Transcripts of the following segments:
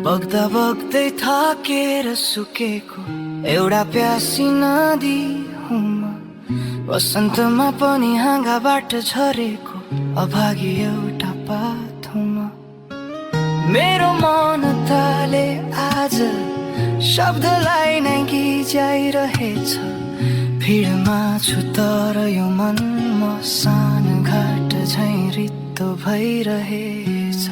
बग्दा बग्दै थाकेर सुकेको एउटा प्यासी नदी हुँ म। वसन्तमा पनि हाँगाबाट झरेको अभागी एउटा पात हुँ म। मेरो मन ताले आज शब्दलाई नै गिजाइरहेछ। भिडमा छु तर यो मन म सानो घाट झैं रित्तो भइरहेछ।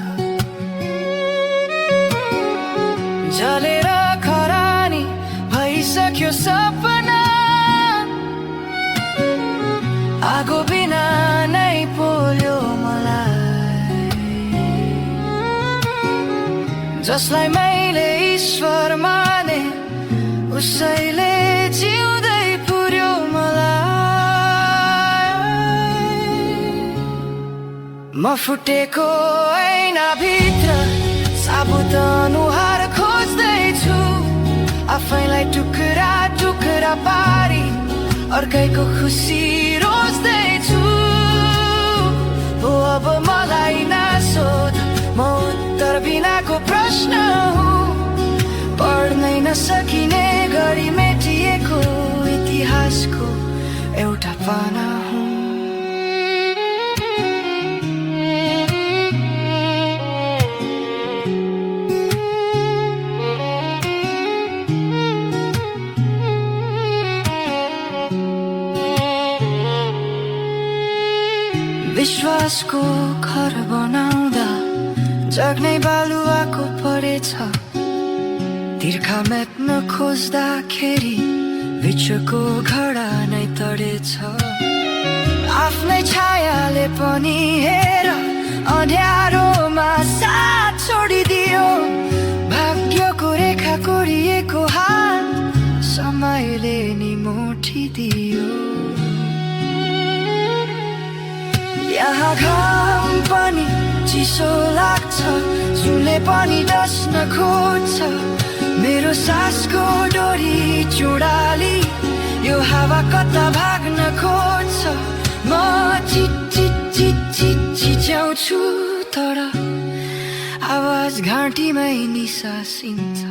जलेर खरानी भइसक्यो सपना, आगो बिना नै पोल्यो मलाई। जसलाई मैले ईश्वर माने उसैले जिउँदै पुर्यो मलाई। म फुटेको ऐनाभित्र साबुत अनुहार खोज्दैछु। आफैलाई टुक्रा टुक्रा पारी अर्कैको खुसी रोज्दैछु। हो अब मलाई नसोध, म उत्तर बिनाको प्रश्न हुँ। पढ्नै नसकिने गरी मेटिएको इतिहासको एउटा पाना हुँ। विश्वासको घर बनाउँदा जग्नै बालुवाको परेछ। तिर्खा मेट्न खोज्दाखेरि बिचको घडा नै तडेछ। आफ्नै छायाले पनि हेर अँध्यारोमा साथ छोडिदियो। भाग्यको रेखा कोरिएको हात समयले नि मोठिदियो। यहाँ घाम पनि चिसो लाग्छ, सुनले पनि डस्न खोज्छ। मेरो सासको डोरी चुडाली यो हावा कता भाग्न खोज्छ। म चिच्याउँछु तर आवाज घाँटीमै निसासिन्छ।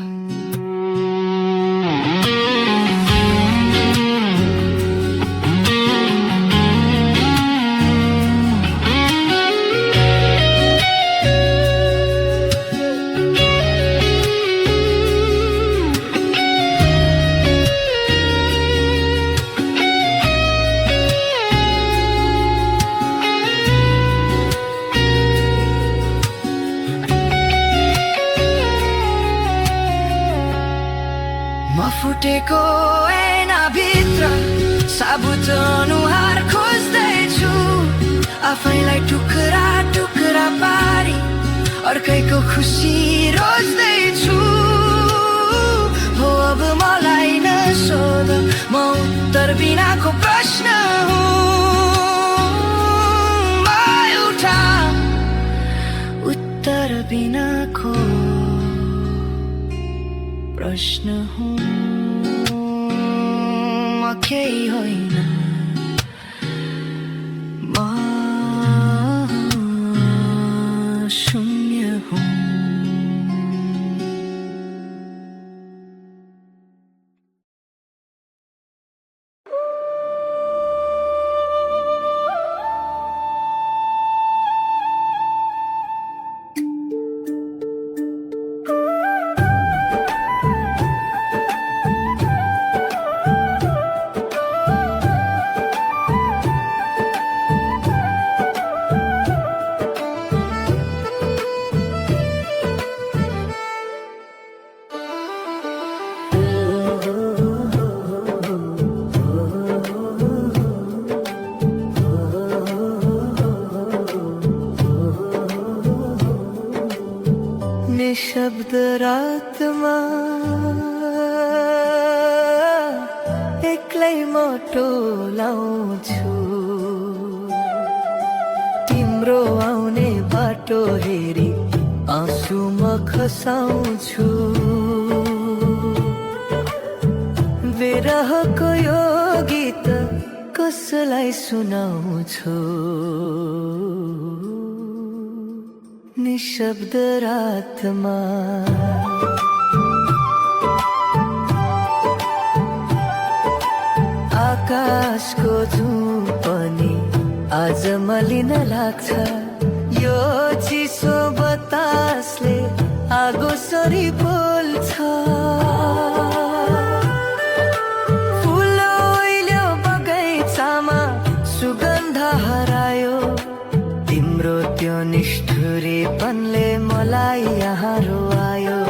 फुटेको ऐनाभित्र साबुत अनुहार खोज्दैछु। आफैलाई टुक्रा टुक्रा पारी अर्कैको खुसी रोज्दैछु। हो अब मलाई नसोध, म उत्तर बिनाको प्रश्न हुँ। म एउटा उत्तर बिनाको प्रश्न हुँ। म केही होइन, म शून्य हुँ। निशब्द रातमा एक्लै म टोलाउँछु। तिम्रो आउने बाटो हेरी आँसु म खसाउँछु। विरहको यो गीत कसलाई सुनाउँछु। निशब्द रातमा आकाशको जुन पनि आज मलिन लाग्छ यो चिसो बतासले आगो सरी बोल्छ फुल ओइल्यो बगैँचामा सुगन्ध हरायो तिम्रो त्यो निष्ठुरीपनले मलाई यहाँ रुवायो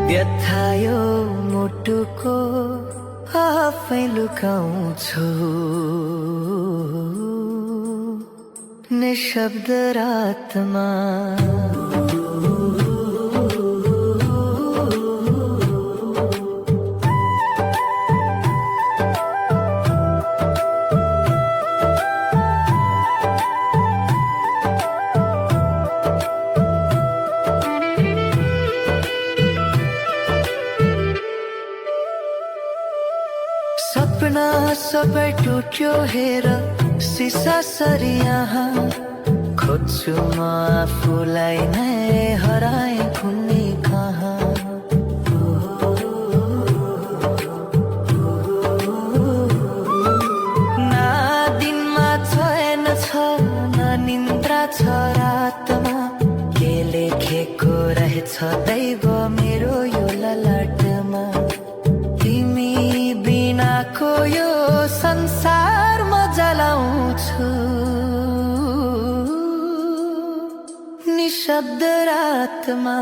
व्यथायो मुटुको आफै लुकाउँछु निशब्द रातमा सपना सबै टुट्यो हेर सिसा सरी यहाँ खोज्छु म आफूलाई नै हराए कुन्नी कहाँ ना दिनमा चैन छ न निन्द्रा छ रातमा के लेखेको रहेछ दैव मेरो यो ललाटमा तिमी बिनाको यो संसारमा जलाउँछु निशब्द रातमा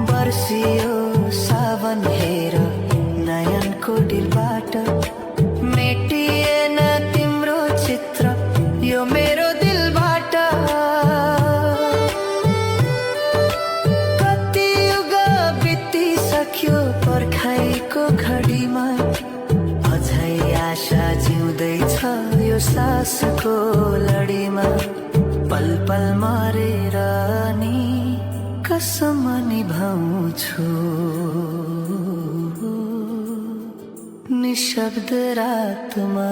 बर्सियो सावन हेर नयनको दिलबाट मेटिएन तिम्रो चित्र यो मेरो दिलबाट कति युग बितिसक्यो पर्खाइको घडीमा अझै आशा जिउँदैछ यो सासको लडीमा पल पल मरेर नि कसम निभाउँछु निशब्द रातमा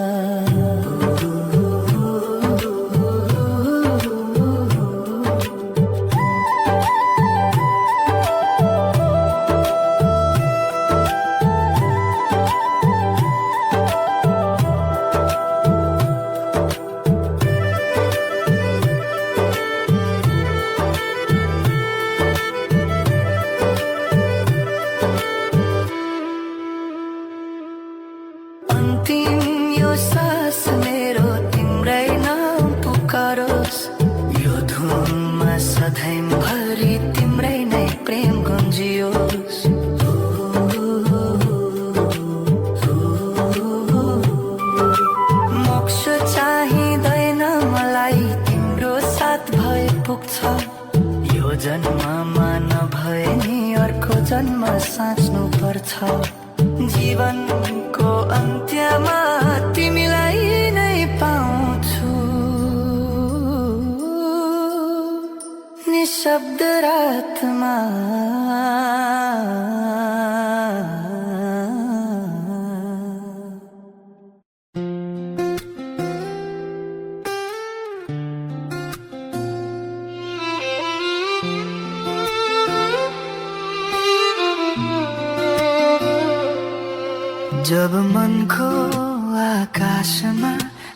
अन्तिम यो सास मेरो तिम्रै नाम पुकारोस् यो धुनमा सधैँभरि तिम्रै नै प्रेम गुन्जियोस् मोक्ष चाहिँदैन मलाई तिम्रो साथ भए पुग्छ यो जन्ममा नभए नि अर्को जन्म साच्नु पर्छ जीवनको अन्त्यमा तिमीलाई नै पाउँछु निशब्द रातमा जब मनको आकाशमा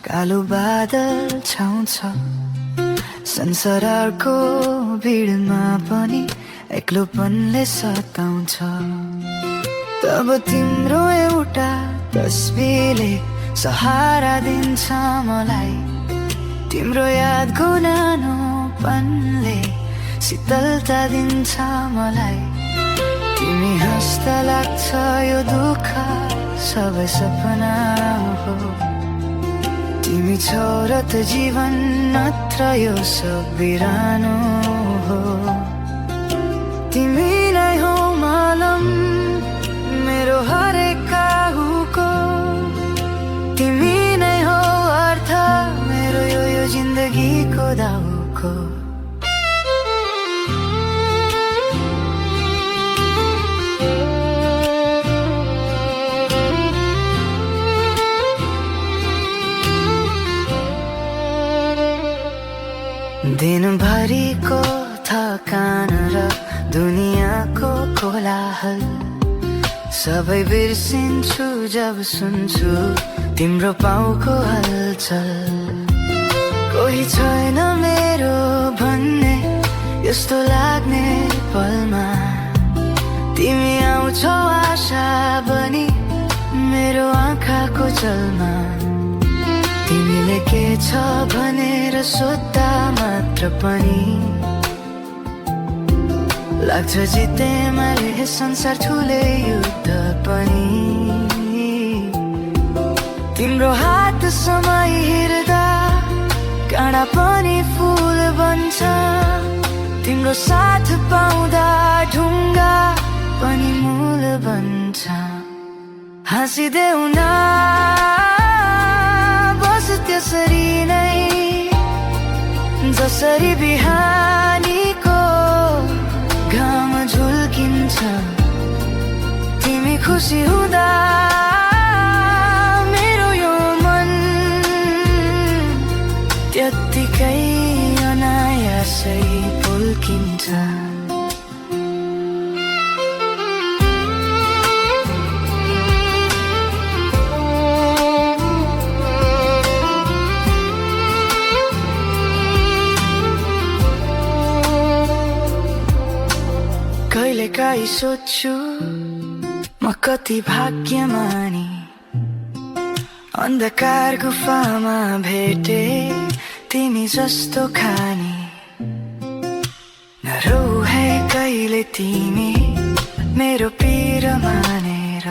कालो बादल छाउँछ संसारको भिडमा पनि एक्लोपनले सताउँछ तब तिम्रो एउटा तस्बिरले सहारा दिन्छ मलाई तिम्रो यादको नानोपनले शीतलता दिन्छ मलाई तिमी हाँस्दा लाग्छ यो दुःख सबै सपना हो तिमी छौ र त जीवन नत्र यो सब बिरानो हो तिमी नै हो मालम मेरो हरेक काहुको तिमी नै हो अर्थ मेरो यो जिन्दगीको दाउको दिनभरिको थकान र दुनियाँको कोलाहल सबै बिर्सिन्छु जब सुन्छु तिम्रो पाउको हलचल। कोही छैन मेरो भन्ने यस्तो लाग्ने पलमा, तिमी आउँछौ आशा बनी मेरो आँखाको जलमा। तिमीले के छ भनेर सोध्दा मात्र पनि लाग्छ जिते मैले संसार ठुलै युद्ध पनि। तिम्रो हात समाइहिँड्दा काँडा पनि फुल बन्छ, तिम्रो साथ पाउँदा ढुङ्गा पनि मूल बन्छ। हाँसिदेऊ न बस त्यसरी नै जसरी बिहानीको घाम झुल्किन्छ। तिमी खुसी हुँदा मेरो यो मन त्यत्तिकै अनायासै पुल्किन्छ। कहिलेकाहीँ सोच्छु म कति भाग्यमानी, अन्धकार गुफामा भेटे तिमी जस्तो खानी। नरौ है कहिले तिमी मेरो पीर मानेर,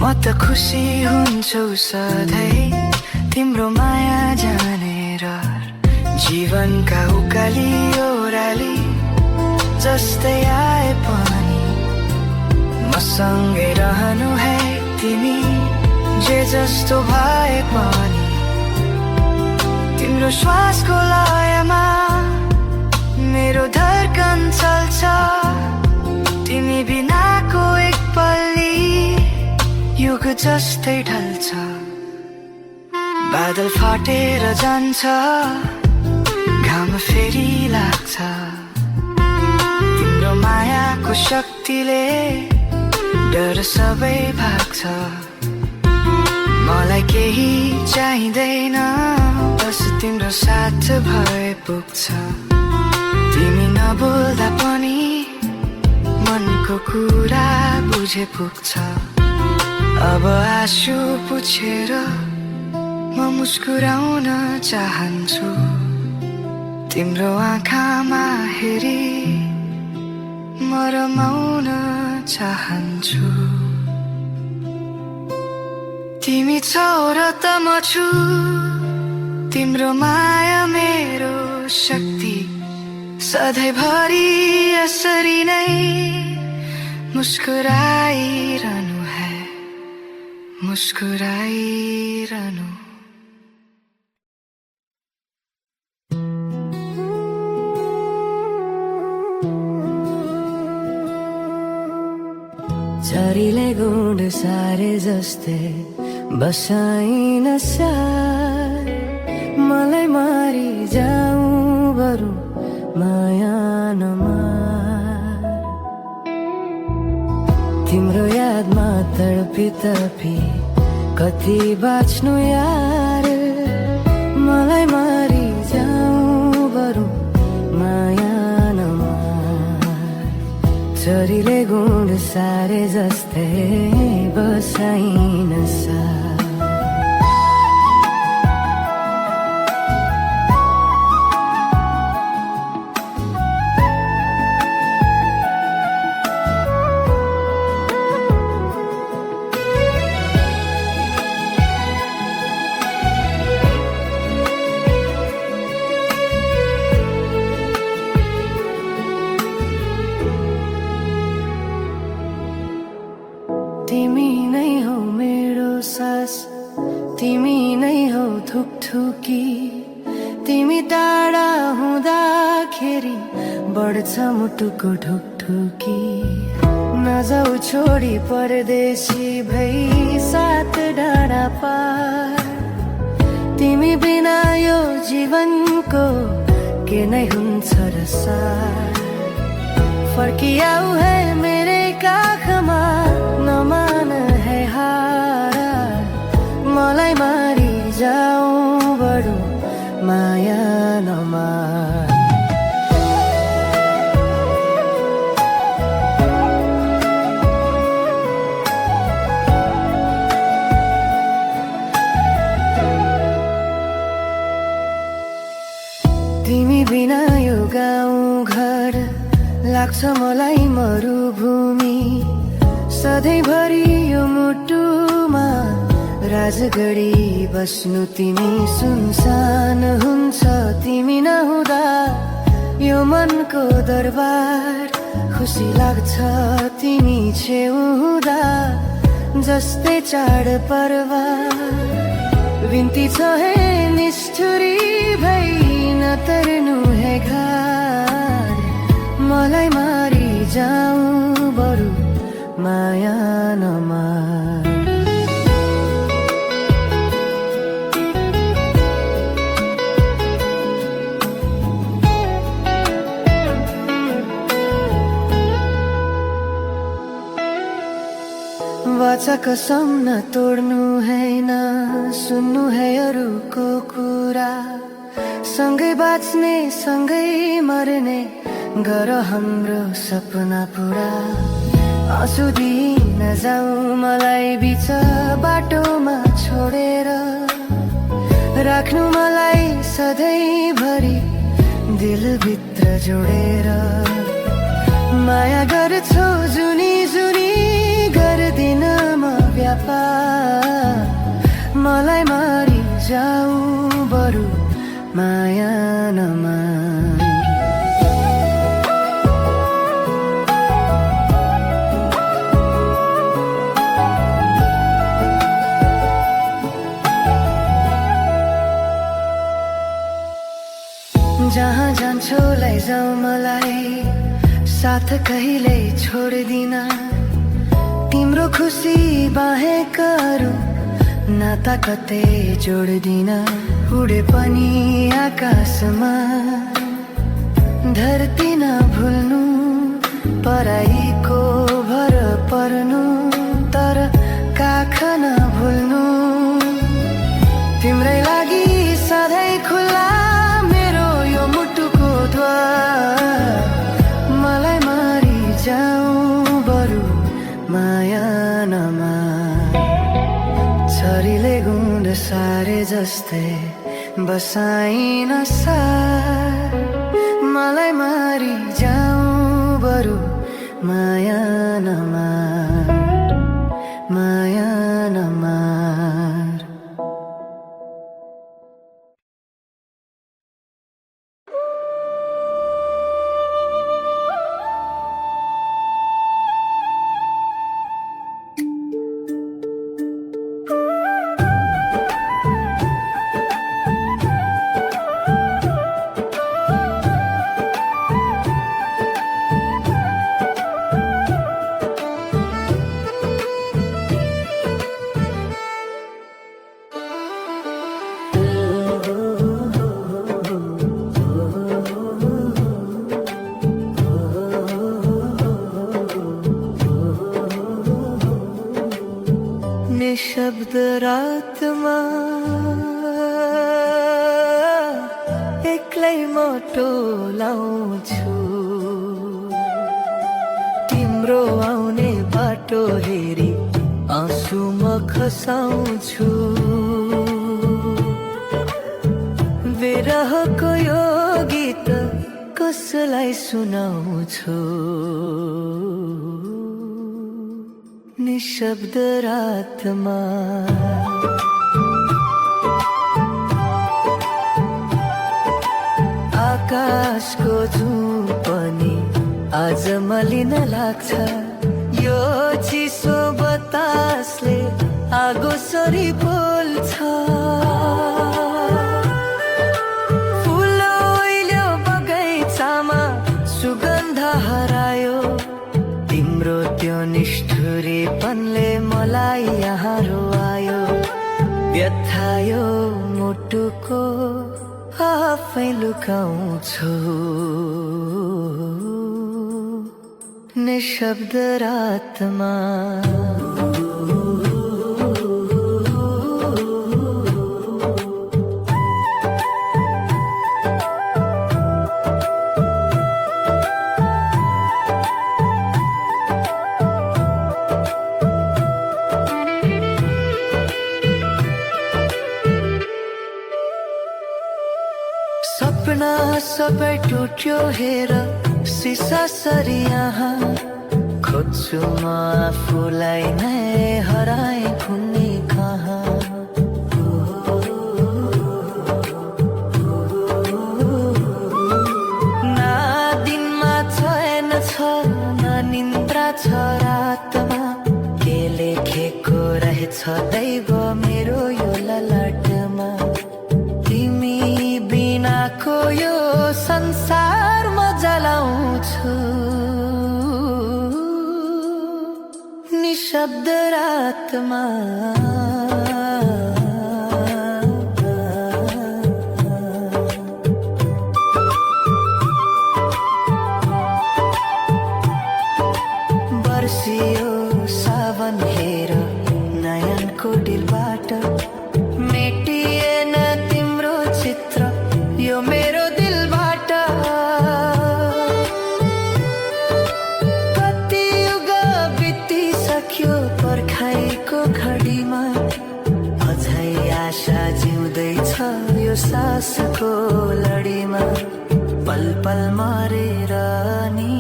म त खुसी हुन्छु सधैँ तिम्रो माया जानेर। जीवनका उकाली ओह्राली जस्तै आए पनि मसँगै रहनु है तिमी जे जस्तो भए पनि। तिम्रो श्वासको लयमा मेरो धड्कन चल्छ, तिमी बिनाको एक पल्ली युग जस्तै ढल्छ। बादल फाटेर जान्छ, घाम फेरि लाग्छ, तिम्रो मायाको शक्तिले डर सबै भाग्छ। मलाई केही चाहिँदैन, बस तिम्रो साथ भए पुग्छ। तिमी नबोल्दा पनि मनको कुरा बुझे पुग्छ। अब आँसु पुछेर म मुस्कुराउन चाहन्छु, तिम्रो आँखामा हेरी म रमाउन चाहन्छु। तिमी छौ र त म छु, तिम्रो माया मेरो शक्ति सधैँभरि यसरी नै मुस्कुराइरहनु है, मुस्कुराइरहनु। झरीले गुड सारे जस्तै बसाइन सार, मलाई मारी जाऊ बरु माया नमार। तिम्रो यादमा तडपी तडपी कति बाँच्नु यार, मलाई मारी जाऊ बरु माया नमार। झरीले गुड सारे जस्तै बसाइन सार। तिमी नै हौ मेरो सास, तिमी नै हौ थुकथुकी। तिमी टाढा हुँदाखेरि बढ्छ मुटुको ढुकढुकी। नजाऊ छोडी परदेशी भई सात डाँडा पार। तिमी बिना यो जीवनको के नै हुन्छ र सार फर्कियाऊ है मेरे काखमा नमान है हार मलाई मारी जाऊ बडो माया नमार तिमी बिना यो गाउँ घर लाग्छ मलाई मरुभूमि सधैँभरि यो मुटुमा राजगढी बस्नु तिमी सुनसान हुन्छ तिमी नहुँदा यो मनको दरबार खुसी लाग्छ तिमी छेउ हुँदा जस्तै चाड पर्व बिन्ती छ हे निष्ठुरी भई नतर्नु है घर मलाई मारी जाऊ बरु माया नमार वाचा कसम न तोड्नु है न सुन्नु है अरूको कुरा सँगै बाँच्ने सँगै मर्ने गर हाम्रो सपना पुरा आँसु दिन जाऊ मलाई बिच बाटोमा छोडेर राख्नु मलाई सधैँभरि दिलभित्र जोडेर माया गर्छौ जुनी जुनी गर्दिन म व्यापार मलाई मारी जाऊ बरु माया नमार जहाँ जान्छौ लैजाऊ मलाई साथ कहिल्यै छोड्दिन तिम्रो खुसी बाहेक अरू नाता कतै जोड्दिन उडे पनि आकाशमा धरती नभुल्नु पराईको भर पर्नु तर काख नभुल्नु तिम्रै लागि सधैँ खुल्ला मेरो यो मुटुको द्वार मलाई मारी जाऊ बरु माया नमार छरीले गुण सारे जस्तै बसाइन सार मलाई मारी जाऊ बरु माया नमार माया नमार निशब्द रातमा एक्लै म टोलाउँछु तिम्रो आउने बाटो हेरी आँसु म खसाउँछु विरहको यो गीत कसलाई सुनाउँछु निशब्द रातमा आकाशको जुन पनि आज मलिन लाग्छ यो चिसो बतासले आगो सरी पोल्छ फुल ओइल्यो बगैँचामा सुगन्ध हरायो तिम्रो त्यो निष्ठुरीपनले मलाई यहाँ रोआयो व्यथायो मुटुको आफै लुकाउँछु निशब्द रातमा। सपना सबै टुट्यो हेर सिसा सरी यहाँ खोज्छु म आफूलाई नै हराए कुनै कहाँ। न दिनमा चैन छ न निन्द्रा छ रातमा के लेखेको रहेछ दैव मेरो यो ललाटमा। तिमी बिनाको यो संसार म जलाउँछु निशब्द रातमा। बर्सियो सावन हेर नयनको दिलबाट मेटिएन तिम्रो चित्र यो मेरो दिलबाट। कति युग बितिसक्यो पर्खाइको घडीमा अझै आशा जिउँदैछ यो सासको लडीमा। पल पल मरेर नि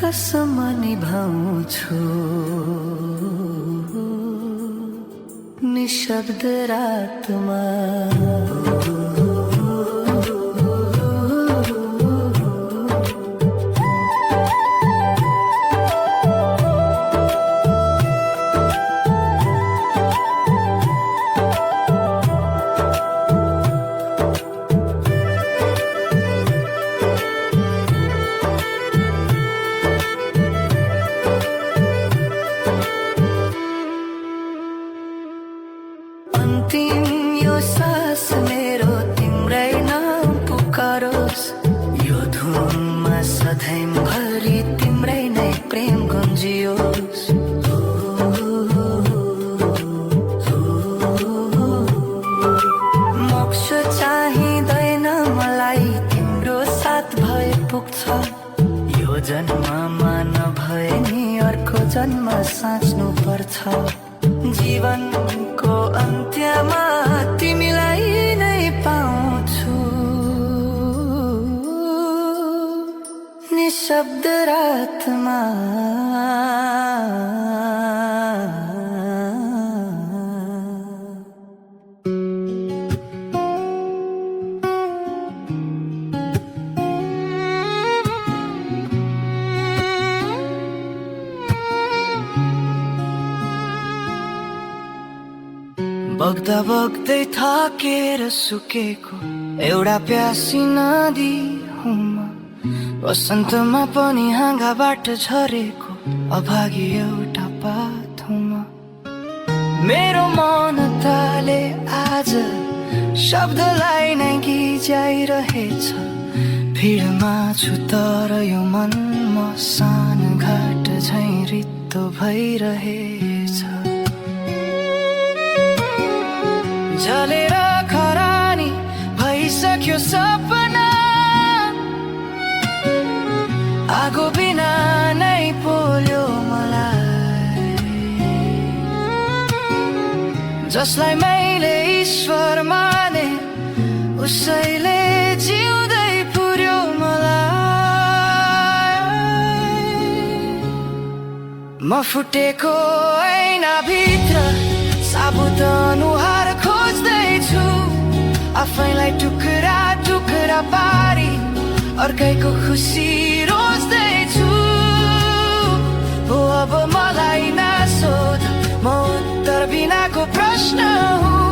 कसम निभाउँछु निशब्द रातमा। अन्तिम यो सास मेरो तिम्रै नाम पुकारोस् यो धुनमा सधैँभरि तिम्रै नै प्रेम गुन्जियोस्। मोक्ष चाहिँदैन मलाई तिम्रो साथ भए पुग्छ यो जन्ममा नभए नि अर्को जन्म साच्नु पर्छ। जीवनको अन्त्यमा तिमीलाई नै पाउँछु निशब्द रातमा। बग्दा बग्दै थाकेर सुकेको एउटा प्यासी नदी हुँ म। वसन्तमा पनि हाँगाबाट झरेको अभागी एउटा पात हुँ म। मेरो मन ताले आज शब्दलाई नै गिजाइरहेछ भिडमा छु तर यो मन म सानो घाट झैँ रित्तो भइरहेछ। जलेर खरानी भइसक्यो सपना आगो बिना नै पोल्यो मलाई। जसलाई मैले ईश्वर माने उसैले जिउँदै पुर्यो मलाई। म फुटेको ऐनाभित्र साबुत अनुहार खोज्दैछु आफैलाई टुक्रा टुक्रा पारी अर्कैको खुसी रोज्दैछु। हो अब मलाई नसोध म उत्तर बिनाको प्रश्न हुँ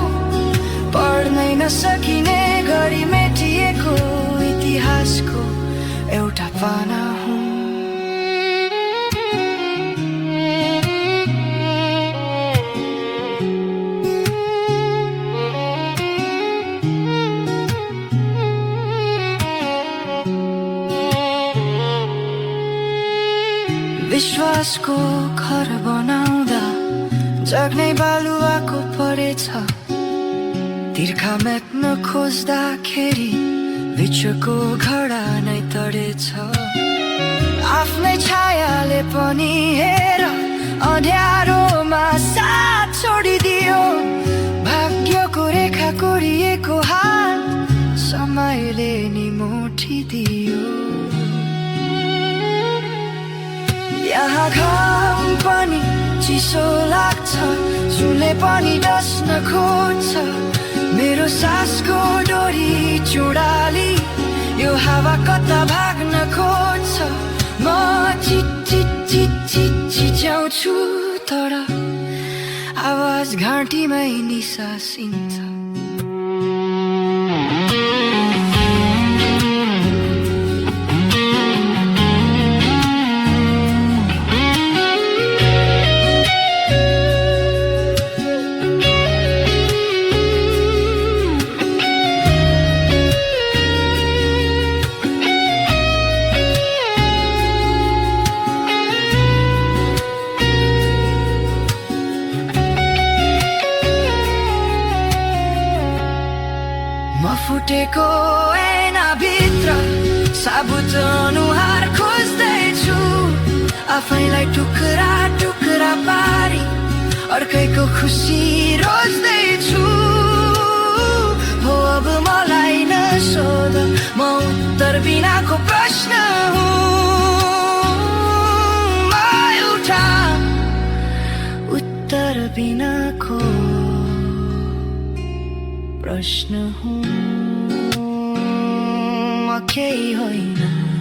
पढ्नै नसकिने गरी मेटिएको इतिहासको एउटा पाना हुँ। बाँसको घर बनाउँदा जग्नै बालुवाको परेछ तिर्खा मेट्न खोज्दाखेरि बिचको घडा नै तडेछ आफ्नै छायाले पनि हेर अँध्यारोमा साथ छोडिदियो भाग्यको रेखा कोरिएको हात समयले नि मोठिदियो यहाँ घाम पनि चिसो लाग्छ सुनले पनि डस्न खोज्छ मेरो सासको डोरी चुडाली यो हावा कता भाग्न खोज्छ म चिच्याउँछु तर आवाज घाँटीमै निसासिन्छ फुटेको ऐनाभित्र साबुत अनुहार खोज्दैछु आफैलाई टुक्रा टुक्रा पारी अर्कैको खुसी रोज्दैछु हो अब मलाई नसोध म उत्तर बिनाको प्रश्न हुँ म एउटा उत्तर बिनाको प्रश्न हुँ केही होइन